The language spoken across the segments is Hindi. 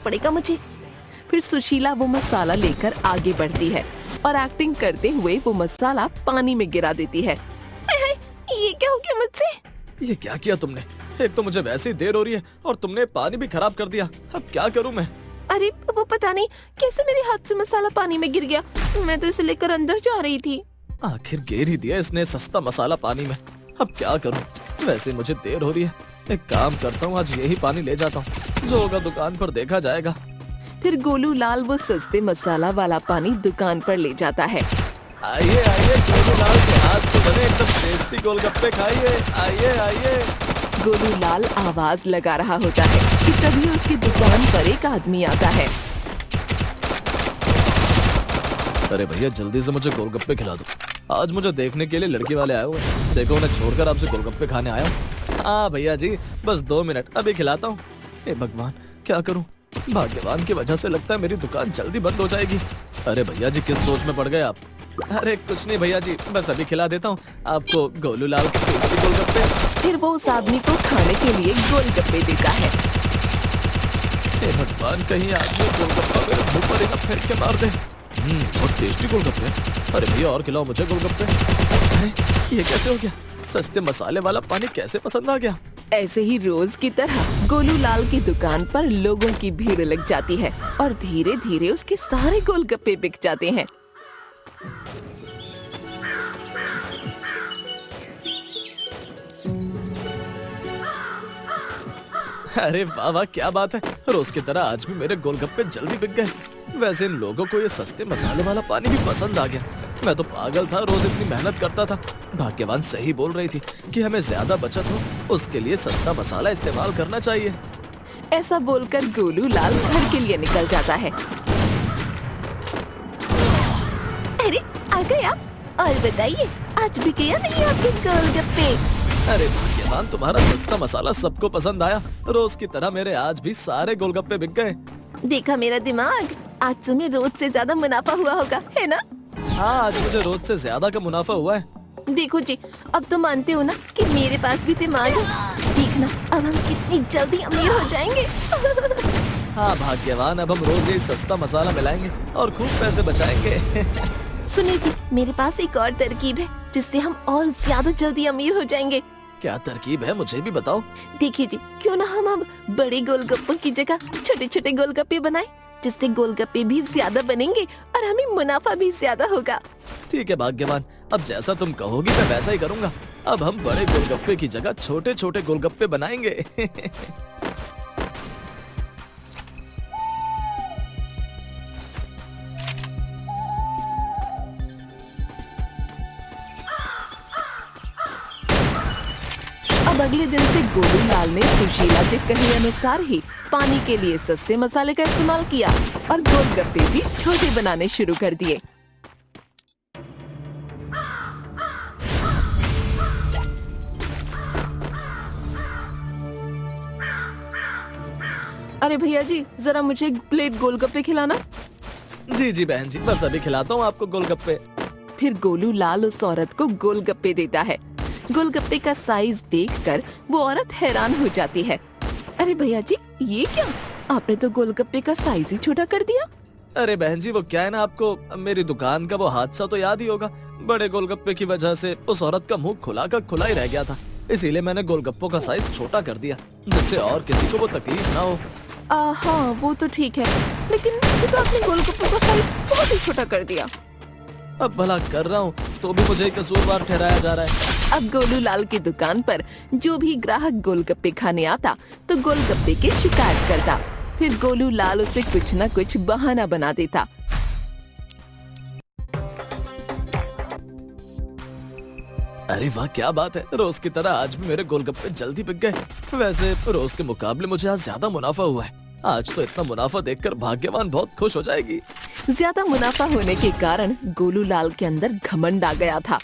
पड़ेगा मुझे। फिर सुशीला वो मसाला लेकर आगे बढ़ती है और एक्टिंग करते हुए वो मसाला पानी में गिरा देती है। हाय, ये क्या हो गया मुझसे? ये क्या किया तुमने? एक तो मुझे वैसे ही देर हो रही है और तुमने पानी भी खराब कर दिया। अब क्या करूं मैं? अरे वो पता नहीं कैसे मेरे हाथ से मसाला पानी में गिर गया। मैं तो इसे लेकर अंदर जा रही थी। आखिर गिर ही दिया इसने सस्ता मसाला पानी में। अब क्या करूं? वैसे मुझे देर हो रही है। एक काम करता हूँ, आज यही पानी ले जाता हूँ, जो होगा दुकान पर देखा जाएगा। फिर गोलू लाल वो सस्ते मसाला वाला पानी दुकान पर ले जाता है। आइए आइए, गोलू लाल के हाथ से बने एकदम टेस्टी गोलगप्पे खाइए। आइए आइए। गोलू लाल आवाज लगा रहा होता है कि तभी उसकी दुकान पर एक आदमी आता है। अरे भैया, जल्दी से मुझे गोलगप्पे खिला दो। आज मुझे देखने के लिए लड़की वाले आए हुए हैं। देखो, उन्हें छोड़कर आपसे गोलगप्पे खाने आया हूँ। हाँ भैया जी, बस 2 मिनट, अभी खिलाता हूँ। हे भगवान, क्या करूँ? भाग्यवान की वजह से लगता है मेरी दुकान जल्दी बंद हो जाएगी। अरे भैया जी, किस सोच में पड़ गए आप? अरे कुछ नहीं भैया जी, बस अभी खिला देता हूँ आपको गोलू लाल के टेस्टी गोलगप्पे। फिर वो उस आदमी को खाने के लिए गोलगप्पे देता है। हे भगवान, कहीं आदमी गोलगप्पा मेरे मुंह पर एक फेंक के मार दे। बहुत टेस्टी गोलगप्पे। अरे भैया, और खिलाओ मुझे गोलगप्पे। अरे ये कैसे हो गया? सस्ते मसाले वाला पानी कैसे पसंद आ गया? ऐसे ही रोज की तरह गोलू लाल की दुकान पर लोगों की भीड़ लग जाती है और धीरे धीरे उसके सारे गोलगप्पे बिक जाते हैं। अरे वाह वाह, क्या बात है। रोज की तरह आज भी मेरे गोलगप्पे जल्दी बिक गए। वैसे इन लोगों को ये सस्ते मसाले वाला पानी भी पसंद आ गया। मैं तो पागल था, रोज इतनी मेहनत करता था। भाग्यवान सही बोल रही थी कि हमें ज्यादा बचत हो उसके लिए सस्ता मसाला इस्तेमाल करना चाहिए। ऐसा बोलकर गोलू लाल घर के लिए निकल जाता है। अरे आ गए आप? और बताइए, आज भी गया नहीं आपके गोलगप्पे? अरे भाग्यवान, तुम्हारा सस्ता मसाला सबको पसंद आया। रोज की तरह मेरे आज भी सारे गोलगप्पे बिक गए। देखा मेरा दिमाग, आज तुम्हें रोज से ज्यादा मुनाफा हुआ होगा, है ना? हाँ, आज मुझे रोज से ज्यादा का मुनाफा हुआ है। देखो जी, अब तो मानते हो ना कि मेरे पास भी दिमाग है। देखना, अब हम कितनी जल्दी अमीर हो जाएंगे। हाँ भाग्यवान, अब हम रोज ये सस्ता मसाला मिलाएंगे और खूब पैसे बचाएंगे। सुनिए जी, मेरे पास एक और तरकीब है जिससे हम और ज्यादा जल्दी अमीर हो जाएंगे। क्या तरकीब है, मुझे भी बताओ। देखिए जी, क्यों ना हम अब बड़े गोलगप्पों की जगह छोटे छोटे गोलगप्पे बनाएं, जिससे गोलगप्पे भी ज्यादा बनेंगे और हमें मुनाफा भी ज्यादा होगा। ठीक है भाग्यवान, अब जैसा तुम कहोगी मैं वैसा ही करूँगा। अब हम बड़े गोलगप्पे की जगह छोटे छोटे गोलगप्पे बनाएंगे। अब अगले दिन से गोलू लाल ने सुशीला के कहे अनुसार ही पानी के लिए सस्ते मसाले का इस्तेमाल किया और गोलगप्पे भी छोटे बनाने शुरू कर दिए। अरे भैया जी, जरा मुझे एक प्लेट गोलगप्पे खिलाना। जी जी बहन जी, बस अभी खिलाता हूँ आपको गोलगप्पे। फिर गोलू लाल उस औरत को गोलगप्पे देता है। गोलगप्पे का साइज देखकर वो औरत हैरान हो जाती है। अरे भैया जी, ये क्या? आपने तो गोलगप्पे का साइज ही छोटा कर दिया। अरे बहन जी, वो क्या है ना, आपको मेरी दुकान का वो हादसा तो याद ही होगा। बड़े गोलगप्पे की वजह से उस औरत का मुंह खुला का खुला ही रह गया था, इसीलिए मैंने गोलगप्पों का साइज छोटा कर दिया, जिससे और किसी को वो तकलीफ ना हो। हाँ, वो तो ठीक है, लेकिन तो आपने गोलगप्पों का साइज बहुत ही छोटा कर दिया। अब भला कर रहा हूँ तो भी मुझे कसूरवार ठहराया जा रहा है। अब गोलू लाल की दुकान पर जो भी ग्राहक गोलगप्पे खाने आता तो गोलगप्पे की शिकायत करता। फिर गोलू लाल उसे कुछ न कुछ बहाना बना देता। अरे वाह, क्या बात है। रोज की तरह आज भी मेरे गोलगप्पे जल्दी बिक गए। वैसे रोज के मुकाबले मुझे आज ज्यादा मुनाफा हुआ है। आज तो इतना मुनाफा देखकर भाग्यवान बहुत खुश हो जाएगी। ज्यादा मुनाफा होने के कारण गोलू लाल के अंदर घमंड आ गया था।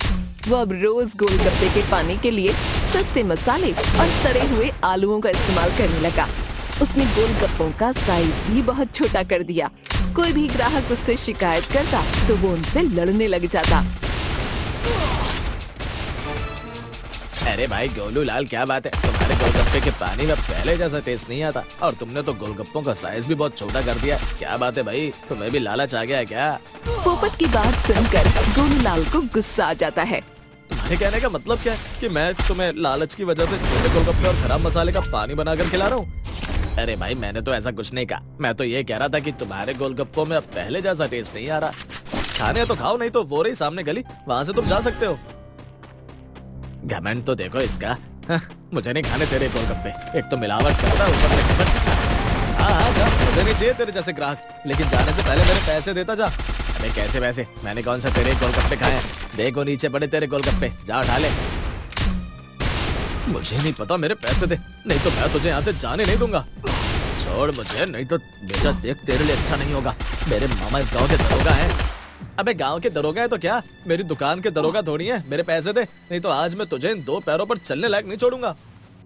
वो अब रोज गोलगप्पे के पानी के लिए सस्ते मसाले और सड़े हुए आलूओं का इस्तेमाल करने लगा। उसने गोलगप्पों का साइज भी बहुत छोटा कर दिया। कोई भी ग्राहक उससे शिकायत करता तो वो उनसे लड़ने लग जाता। अरे भाई गोलू लाल क्या बात है, तुम्हारे गोलगप्पे के पानी में पहले जैसा टेस्ट नहीं आता और तुमने तो गोलगप्पों का साइज भी बहुत छोटा कर दिया। क्या बात है भाई, तुम्हें भी लालच आ गया है क्या? पोपट की बात सुनकर गोलू लाल को गुस्सा आ जाता है। तुम्हारे कहने का मतलब क्या है कि मैं तुम्हें लालच की वजह से छोटे गोलगप्पे और खराब मसाले का पानी बनाकर खिला रहा हूँ? अरे भाई मैंने तो ऐसा कुछ नहीं कहा, मैं तो ये कह रहा था कि तुम्हारे गोलगप्पों में अब पहले जैसा टेस्ट नहीं आ रहा। खाने तो खाओ, नहीं तो वो रही सामने गली, वहाँ से तुम जा सकते हो। घमंड तो देखो इसका। मुझे नहीं खाने तेरे गोलगप्पे, एक तो मिलावट करता है ऊपर से घमंड। हाँ जा, मुझे नहीं चाहिए तेरे जैसे ग्राहक, लेकिन जाने से पहले मेरे पैसे देता जा। अरे कैसे पैसे? मैंने कौन सा तेरे गोलगप्पे खाए? देखो नीचे पड़े तेरे गोलगप्पे, जा उठा ले। मुझे नहीं पता, मेरे पैसे दे, नहीं तो मैं तुझे यहाँ से जाने नहीं दूंगा। छोड़ मुझे, नहीं तो बेटा देख तेरे लिए अच्छा नहीं होगा। मेरे मामा इस गांव के दरोगा हैं। अबे गांव के दरोगा है तो क्या, मेरी दुकान के दरोगा थोड़ी है। मेरे पैसे दे, नहीं तो आज मैं तुझे इन दो पैरों पर चलने लायक नहीं छोड़ूंगा।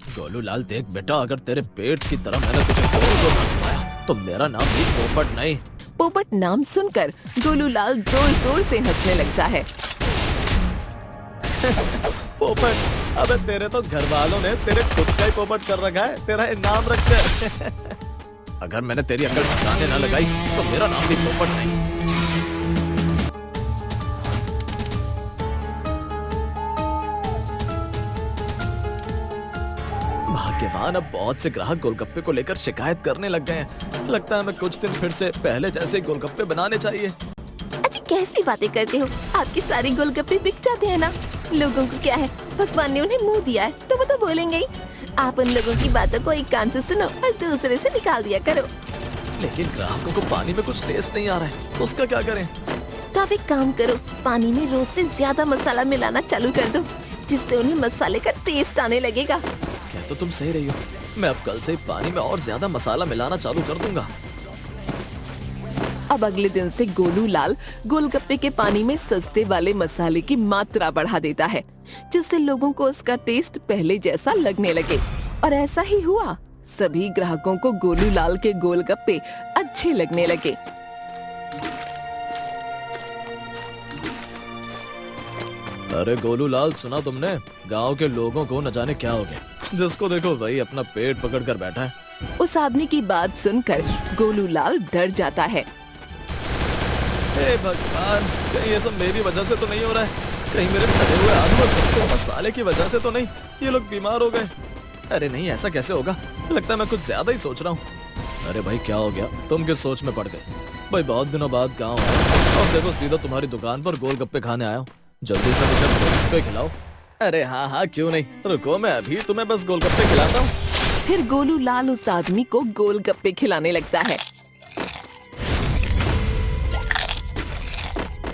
गोलू लाल देख बेटा, अगर तेरे पेट की तरह मैंने तुझे गोल बनवाया तो मेरा नाम भी पोपट नहीं। पोपट नाम सुनकर गोलू लाल जोर जोर से हंसने लगता है। पोपट, अबे तेरे तो घर वालों ने तेरे खुद का ही पोपट कर रखा है, तेरा नाम रख कर। अगर मैंने तेरी अकल ठिकाने ना लगाई तो मेरा नाम भी पोपट नहीं। भाग्यवान, अब बहुत से ग्राहक गोलगप्पे को लेकर शिकायत करने लग गए हैं। लगता है मैं कुछ दिन फिर से पहले जैसे गोलगप्पे बनाने चाहिए। अच्छा कैसी बातें करते हो, आपके सारे गोलगप्पे बिक जाते हैं ना। लोगों को क्या है, भगवान ने उन्हें मुंह दिया है तो वो तो बोलेंगे ही। आप उन लोगों की बातों को एक कान से सुनो और दूसरे से निकाल दिया करो। लेकिन ग्राहकों को पानी में कुछ टेस्ट नहीं आ रहा है, तो उसका क्या करें? तो आप एक काम करो, पानी में रोज से ज्यादा मसाला मिलाना चालू कर दो, जिससे उन्हें मसाले का टेस्ट आने लगेगा। क्या तो तुम सही रही हो, मैं अब कल से पानी में और ज्यादा मसाला मिलाना चालू कर दूंगा। अब अगले दिन से गोलू लाल गोलगप्पे के पानी में सस्ते वाले मसाले की मात्रा बढ़ा देता है, जिससे लोगों को उसका टेस्ट पहले जैसा लगने लगे। और ऐसा ही हुआ, सभी ग्राहकों को गोलू लाल के गोलगप्पे अच्छे लगने लगे। अरे गोलू लाल, सुना तुमने? गांव के लोगों को न जाने क्या हो गया, जिसको देखो वही अपना पेट पकड़ कर बैठा है। उस आदमी की बात सुनकर गोलू लाल डर जाता है। हे भगवान, कहीं ये सब मेरी वजह से तो नहीं हो रहा है? कहीं मेरे सड़े हुए आलू और सस्ते मसाले की वजह से तो नहीं ये लोग बीमार हो गए? अरे नहीं, ऐसा कैसे होगा? लगता है मैं कुछ ज्यादा ही सोच रहा हूँ। अरे भाई क्या हो गया, तुम किस सोच में पड़ गए? भाई बहुत दिनों बाद गाँव आया और देखो सीधा तुम्हारी दुकान पर गोलगप्पे खाने आया हूँ। जल्दी से मुझे गोलगप्पे खिलाओ। अरे हाँ हाँ क्यों नहीं, रुको मैं अभी तुम्हें बस गोलगप्पे खिलाता हूँ। फिर गोलू लाल उस आदमी को गोलगप्पे खिलाने लगता है।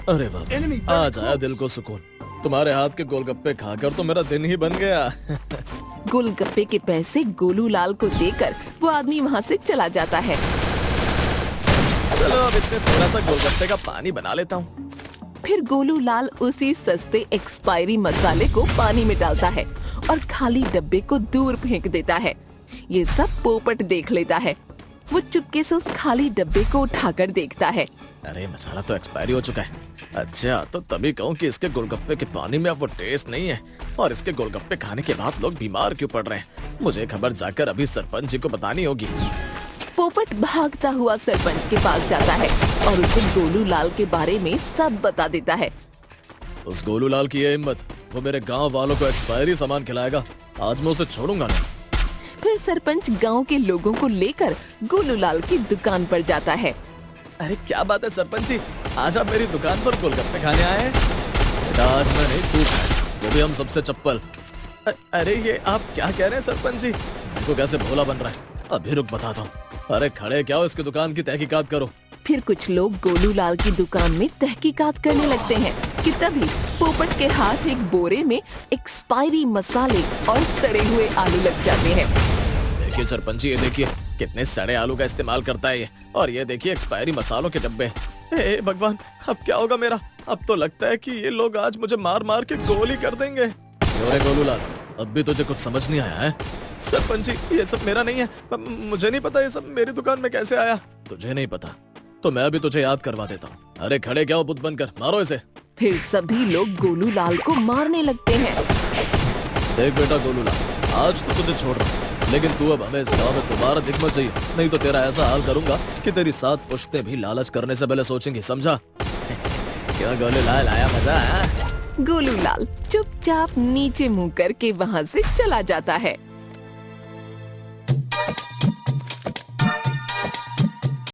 अरे वाह, आज आया दिल को सुकून। तुम्हारे हाथ के गोलगप्पे खाकर तो मेरा दिन ही बन गया। गोलगप्पे के पैसे गोलू लाल को देकर वो आदमी वहाँ से चला जाता है। चलो अब इसमें थोड़ा सा गोलगप्पे का पानी बना लेता हूँ। फिर गोलू लाल उसी सस्ते एक्सपायरी मसाले को पानी में डालता है और खाली डब्बे को दूर फेंक देता है। ये सब पोपट देख लेता है। वो चुपके से उस खाली डब्बे को उठाकर देखता है। अरे मसाला तो एक्सपायरी हो चुका है। अच्छा तो तभी कहूँ कि इसके गोलगप्पे के पानी में अब वो टेस्ट नहीं है और इसके गोलगप्पे खाने के बाद लोग बीमार क्यों पड़ रहे हैं। मुझे खबर जाकर अभी सरपंच जी को बतानी होगी। पोपट भागता हुआ सरपंच के पास जाता है और उसे गोलू लाल के बारे में सब बता देता है। उस गोलू लाल की ये हिम्मत, वो मेरे गांव वालों को एक्सपायरी सामान खिलाएगा, आज मैं उसे छोड़ूंगा नहीं। फिर सरपंच गांव के लोगों को लेकर गोलू लाल की दुकान पर जाता है। अरे क्या बात है सरपंच जी, आज आप मेरी दुकान पर गोलगप्पे खाने आए हैं? बेटा आज मैं नहीं, तू खाए, वो भी हम सबसे चप्पल। अरे ये आप क्या कह रहे हैं सरपंच जी? देखो कैसे भोला बन रहा है, अभी रुक बताता हूँ। अरे खड़े क्या हो, इसकी दुकान की तहकीकात करो। फिर कुछ लोग गोलू लाल की दुकान में तहकीकात करने लगते हैं कि तभी पोपट के हाथ एक बोरे में एक्सपायरी मसाले और सड़े हुए आलू लग जाते हैं। देखिए सरपंच जी, ये देखिए कितने सड़े आलू का इस्तेमाल करता है ये, और ये देखिए एक्सपायरी मसालों के डब्बे। हे भगवान, अब क्या होगा मेरा? अब तो लगता है कि ये लोग आज मुझे मार मार के गोली कर देंगे। अरे गोलू लाल, अब भी तुझे कुछ समझ नहीं आया है? सरपंच जी ये सब मेरा नहीं है, मुझे नहीं पता ये सब मेरी दुकान में कैसे आया। तुझे नहीं पता तो मैं अभी तुझे याद करवा देता हूँ। अरे खड़े क्या हो, बुत बनकर मारो इसे। फिर सभी लोग गोलू लाल को मारने लगते हैं। देख बेटा गोलूलाल, आज तो तुझे छोड़ रहा हूं, लेकिन तू अब हमें इस गाँव में दोबारा दिखना चाहिए, नहीं तो तेरा ऐसा हाल करूंगा कि तेरी 7 पुश्तें भी लालच करने से पहले सोचेंगी, समझा? क्यों गोलूलाल, आया मजा? गोलूलाल चुपचाप नीचे मुंह करके वहाँ से चला जाता है।